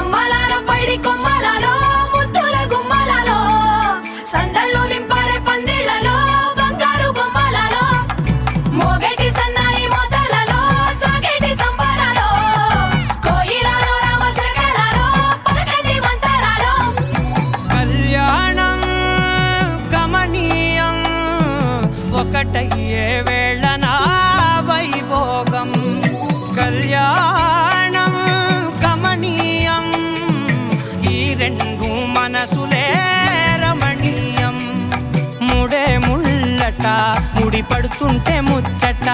అమ్మలాలో పైడి కొమ్మలాలో ముద్దుల గుమ్మలాలో సందళ్ళు నింపారే పందిళ్లలో బంగారు బొమ్మలలో మోగేటి సన్నాయి మోతలలో సాగేటి సంబరాలో కోయిలలో రామశకలలో పలకండి మంతరాలో కళ్యాణం గమనీయం ఒకటయ్యే వేళ నా వైభోగం కళ్యాణం గమనీయం ఈ రెండు మనసులే రమణీయం ముడే ముళ్ళట ముడి పడుతుంటే ముచ్చట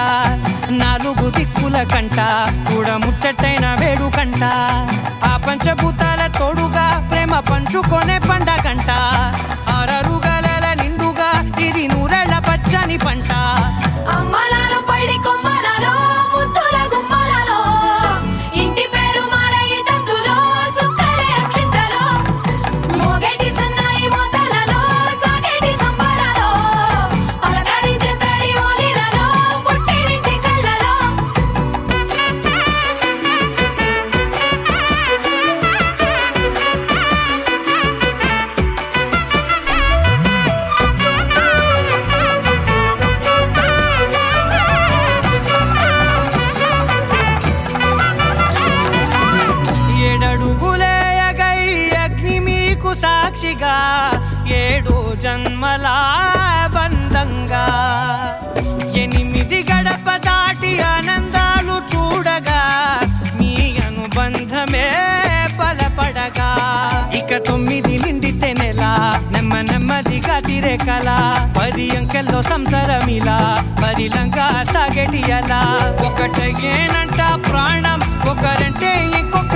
నాలుగు దిక్కుల కంట చూడ ముచ్చటైన వేడుకంట ఆ పంచభూతాల తోడుగా ప్రేమ పంచుకొనే పండగంట ఆరరుగల నిండుగా ఇది నూరెళ్ళ పచ్చని పంట అమ్మలాలో పైడి కొమ్మలాలో ముద్దుల గుమ్మలాలో ఇంటి పేరు మారయి తందులో చుక్కలే అక్షింతలో మోగేటి సన్నాయి మోతలలో సాగేటి సంబరాలో పలకరించే తడి ఓలిలలో పుట్టినింటి కళ్ళలో ఏడడుగులే ఎగై అగ్ని మీకు సాక్షిగా ఏడు జన్మల బంధంగా ఎనిమిది గడప దాటి ఆనందాలు చూడగా మీ అనుబంధమే బలపడగా ఇక 9 నిండితే నెల నెమ్మదిగా తిరేకల 10 అంకెల్లో సంసారమిలా పరిలంగా సాగేటి అలా ఒకటేనంట ప్రాణం ఒకరంటే ఇంకొక